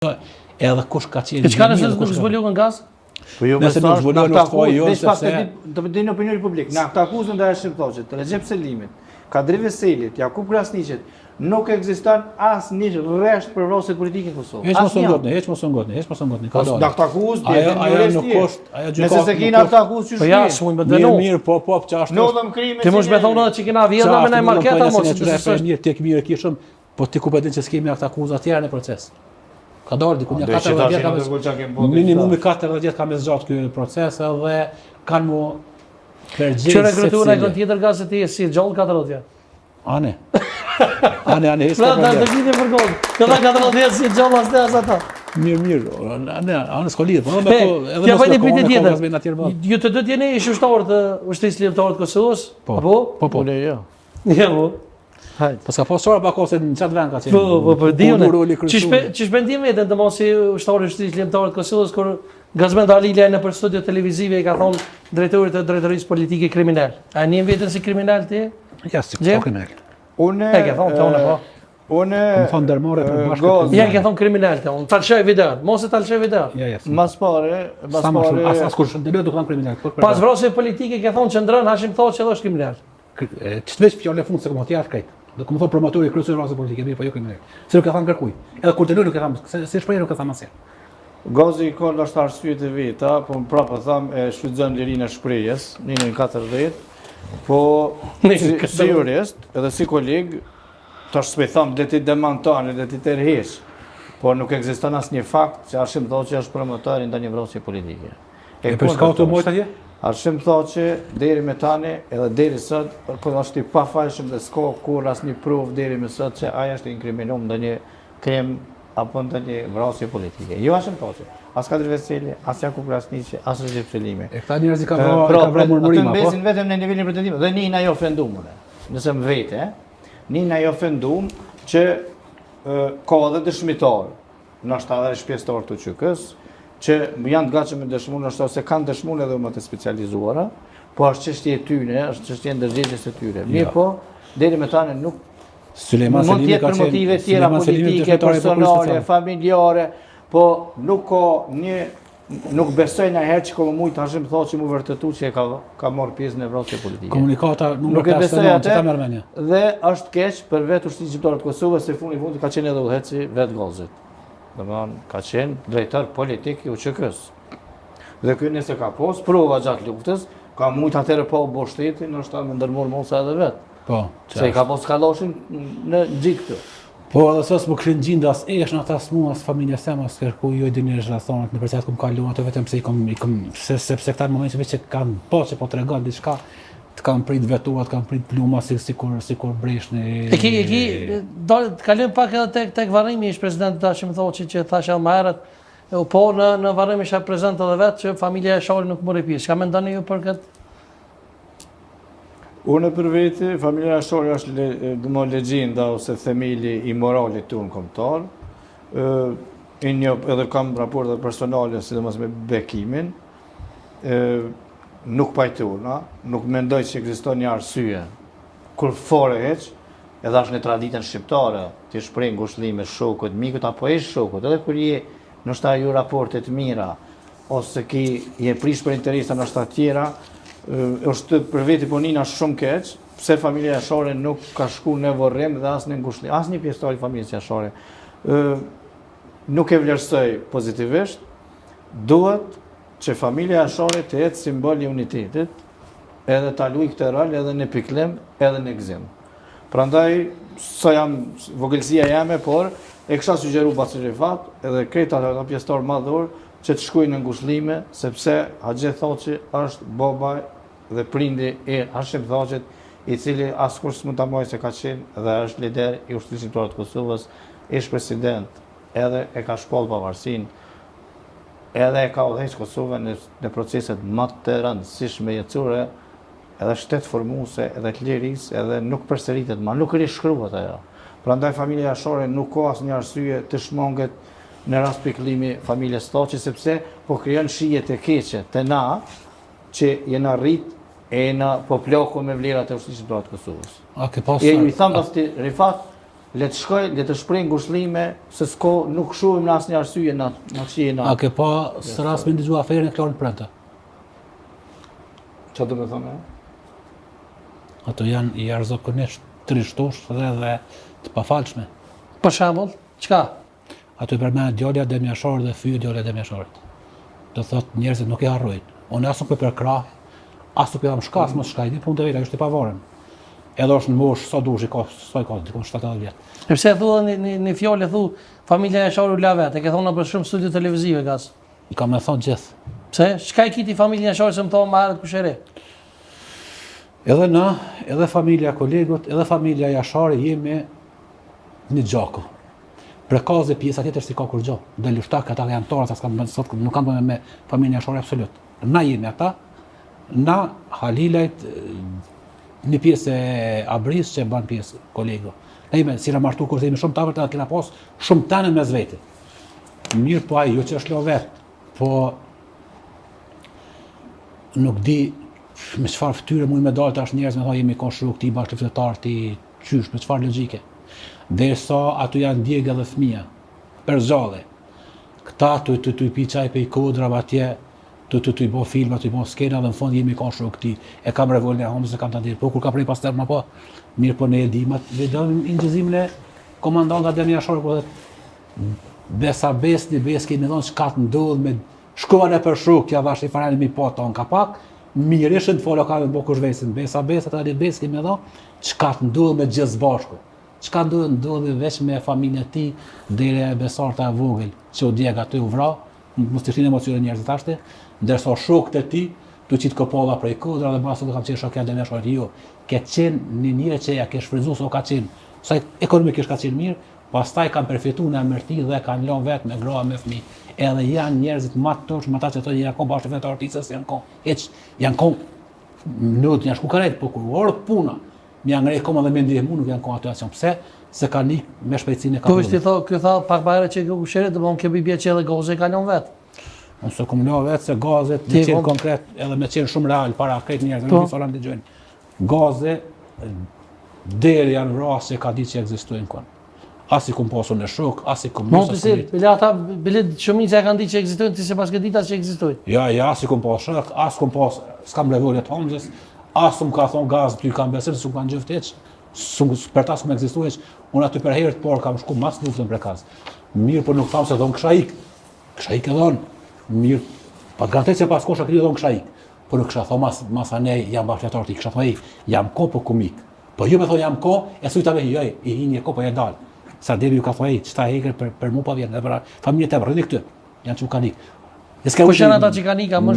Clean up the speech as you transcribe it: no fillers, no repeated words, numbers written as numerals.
edhe kush ka qenë. Çka nëse nuk zbuluan gaz? Po jo, nëse nuk zbuluan sepse do të dinë opinioni publik. Na ata akuzën ndaj shqiptarit, Recep Selimit, Kadri Veselit, Jakub Krasniqit, nuk ekziston asnjë rresht për vrasje politike në Kosovë. Hiç mos u ngotni. Ka dalë. Ata akuzë, ajo nuk është, ajo gjykatë. Nëse se kena ata akuzë Po ja, shumë më dënu. Mirë, po ç'është. Nodhëm krime. Ti mos më thonë që kena vjedhur me një marketa mos. Mirë, tek mirë kishëm, po ti ku po din që s'kemi ata akuzë atëherë në proces. Ka dalë diku 40 vjet ka minimumi 40 vjet ka me zgjat ky proces edhe kanë mu përgjegjës. Çfarë rekrutuan ai tjetër gazeti si gjallë 40 vjet. Ane, Pra, do gjini për gol. Këta 40 vjet si gjallë as ata. Mirë, anë s'kolidh, po edhe ja bëni pyetje tjetër. Ju të dy jeni ish ushtarë të ushtrisë ligjore të Kosovës? Apo? Po. Jo. Ja, po. Po s'ka pas çfarë bakose në çat vend ka qenë. Po, diunë. Çish mendim vetëm të mos i ushtarë të ushtrisë ligjore të Kosovës kur Gazmend Alila në për studio televizive i ka thonë drejtorit të drejtorisë politike kriminal. A njeh veten si kriminal ti? Ja, si kriminal. Unë e ke thonë tonë po. Unë thonë dërmore për bashkë. Ja ke thonë kriminal te unë. Talshoj video. Mos e talshoj video. Ja. Mas pare. As kur shumë dëbë do të thonë kriminal. Pas vrasjes politike ke thonë që ndron Hashim Thoçi edhe është kriminal. Ç'të veç fjalë fund se komo ti krejt. Do të thonë promotori kryesor vrasje politike, mirë, po jo kriminal. Se nuk e kanë kërkuj. Edhe kur të nuk e kanë, se shprehje nuk e thamë asnjë. Gazi i ka ndoshta arsye të veta, po prapë tham e shfrytëzon lirinë e shprehjes, në 40. Po si jurist, edhe si koleg, tash s'pe tham le ti demanton, le ti tërheq. Po nuk ekziston asnjë fakt që Hashim Thoçi është promotor i ndonjë vrasje politike. E për çka u mojt atje? Hashim Thoçi deri me tani edhe deri sot po është i pafajshëm dhe s'ka kur asnjë provë deri me sot që ai është inkriminuar ndonjë krim apo ndonjë vrasje politike. Jo Hashim Thoçi, as Kadri Veseli, as Jakub Krasniqi, as Recep Selimi. E këta njerëz ka vrarë murmurima, po. Ata mbesin vetëm në nivelin pretendimit dhe nina jo ofenduar. Nëse më vete, nina jo ofenduar që ka edhe dëshmitar, ndoshta edhe shpjestar të QK-s, që janë të gatshëm me dëshmuar, ndoshta ose kanë dëshmuar edhe më të specializuara, po është çështje e tyre, është çështje ndërgjegjës së tyre. Mirë po, deri me tani nuk Sulejman Selimi ka qenë motive tjera politike, personale, familjare, po nuk besoj ndonjëherë që komo mujt Hashim Thoçi mu vërtetu që ka marrë pjesë në vrasje politike. Komunikata nuk e besoj atë. Dhe është keq për vetë ushtrisë shqiptare të Kosovës se fundi ka qenë edhe udhëheci vetë Gazit. Domethënë ka qenë drejtor politik i UÇK-s. Dhe ky nëse ka pas prova gjatë luftës, ka mujt atëherë pa u bë shteti, ndoshta më ndërmor mosa edhe vet. Po. Se i ka pas kaloshin në gjik këtu. Po edhe sot më kishin gjindas esh në ata smua as familja sem as kërku jo dini rrethonat në përcjell kum kaluan ato vetëm se i kom sepse këta në momentin që kanë që po tregon diçka të kanë prit vetuat, kanë prit pluma sikur breshni. E ki të kalojm pak edhe tek varrimi ish president Hashim Thoçi që thashë më herët, po në varrim isha prezant edhe vet që familja e Shari nuk mori pjesë. Çka mendoni ju për këtë? Unë për vete, familja e Shari është dëmo legjenda ose themeli i moralit tonë kombëtar. Edhe kam raporte personale, sidomos me bekimin. Nuk pajtona, nuk mendoj që ekziston një arsye kur fare heq, edhe është në traditën shqiptare, ti shpreh ngushëllime shokut, mikut apo e shokut, edhe kur je ndoshta ju raporte të mira ose ki je prish për interesa ndoshta të tjera, është për veti po nina shumë keq, pse familja Jashare nuk ka shku në vorrim dhe as në ngushëllim, as një pjesëtar i familjes Jashare. Nuk e vlerësoj pozitivisht, duhet që familja Jashare të jetë simbol i unitetit, edhe ta luaj këtë rol edhe në pikëllim, edhe në gëzim. Prandaj, sa jam vogëlsia jame, por e kisha sugjeruar Basri Rifat, edhe krejt ata pjesëtar madhor që të shkojnë në ngushëllime, sepse Haxhi Thoçi është baba dhe prindi i Hashim Thoçit, i cili askush s'mund ta mojë se ka qenë dhe është lider i ushtrisë shqiptare të Kosovës, ish president, edhe e ka shpall pavarësinë, edhe e ka udhëheq Kosovën në proceset më të rëndësishme jetësore, edhe shtet formuese, edhe të lirisë, edhe nuk përsëritet, ma nuk rishkruhet ajo. Prandaj familja Jashare nuk ka asnjë arsye të shmanget në rast pikëllimi familjes Thoçi, sepse po krijon shije të keqe te na që jena rrit e na po ploku me vlerat e ushtrisë shqiptare të Kosovës. A ke pas? I tham Basri Rifat le të shkoj, le të shpreh ngushëllime, se nuk shohim në asnjë arsye na qije A ke pa së rast me ndëgju aferën e Klorit Prenta? Çfarë do të thonë? Ato janë jashtëzakonisht trishtosh dhe të pafalshme. Për shembull, çka? Ato i përmend djalja Demjasharit dhe fyë djalja Demjasharit. Do thotë njerëzit nuk i harrojnë. Unë as nuk e përkrah, as nuk e jam shkas mos shkaj, punë të vetë, është i pavarur. Edhe është në moshë sa dushi ka, sa ka, diku 70 vjet. Sepse thua në fjalë thu familja Jasharit u la vetë, e ke thonë për shumë studio televizive gas. I kam më thonë gjithë. Pse? Çka i kiti familja Jasharit se më thonë më herët kush e re? Edhe na, edhe familja kolegut, edhe familja Jashari jemi një gjako. Prekaze pjesa tjetër si ka kur gjo. Dhe lushtak ata janë torë, sot nuk kanë bënë me familja Jashari absolut. Na jemi ata, na Halilajt, një pjesë e Abris që ban pjesë kolego. Ne jemi si na martu kur jemi shumë tavër të kena pas shumë tanë mes vete. Mirë po ai jo që është lo vet, po nuk di me çfarë fytyre mund me dalë tash njerëz me thonë jemi konstruktiv bashkëfyetar ti qysh me çfarë logjike. Derisa ato janë djegë dhe fëmia, për zgjallë. Këta tu pi çaj pe kodra atje, tu i bo filma, tu i bo skena dhe në fund jemi konstruktiv. E kam revolën e Homës e kam ta dirë. Po kur ka prej pas terma po, mirë po ne e dim vedëm ingjezimin e komandanta Demjasharit po besa besni beski me thonë çka të ndodh me shkuan e për shukja vash i farani mi po ton ka pak. Mirëshën të folo ka me bo kushvesin, besa ta një beski me dho, qka të ndodhë me gjithë bashku. Qka ndodhë veç me familja ti, dhere e besarta e vogël, që u djega të u vra, mos të shtinë emocione njerëzit ashte, ndërsa shokët e ti, të qitë këpolla prej kodra dhe basu të kam qenë shokja dhe Demjasharit jo. Ke qenë një njëre që ja ke shfryzu, so ka qenë, sa ekonomikisht ka qenë mirë, pastaj kanë përfitu në emërti dhe kanë lënë vetë me gra me fëmijë. Edhe janë njerëzit më të tosh, më ata që thonë janë kon bashkëfyetar artistës, janë kon. Janë kon nuk janë shku karejt, po kur ardh puna, më janë ngrej koma dhe me ndihmu, nuk janë kon atë pse? Se kanë ikë me shpejtësinë e Po ti ky tha pak më herët që kushëre, do të thonë bie që edhe Goze ka lënë vet. Unë s'e kam lënë vetë se Gazet me qenë konkret, edhe me qenë shumë real para krejt njerëzve, nuk i falan dëgjojnë. Gaze deri janë vrasë që ka ditë që ekzistojnë kon. As i kum pasur në shok, as i kum mos se bile ata bile shumica e kanë ditë që ekzistojnë, ti se pas ke ditë që ekzistojnë. Ja, as i kum pasur shok, as kum pas, s'kam revolet Homzës, as më ka thon Gaz ty kam besim se s'u kanë gjoftë hiç. Për ta s'kum ekzistuar hiç. Unë aty për herë të parë kam shku mas luftën për Kaz. Mirë, por nuk tham se don kisha ik. Kisha ik e don. Mirë, pa garantë se pas kosha këtë don kisha ik. Po nuk kisha thon mas anej jam bashkëtar ti, kisha thoj jam ko po komik. Po ju më thon jam ko, e sujtave jo, i hinje ko po e dal. Sa devi ju ka thoj, çta heker për mua pa vjen, për familjen e rreth këtu. Janë çukanik. Po janë ata që kanë ikë, më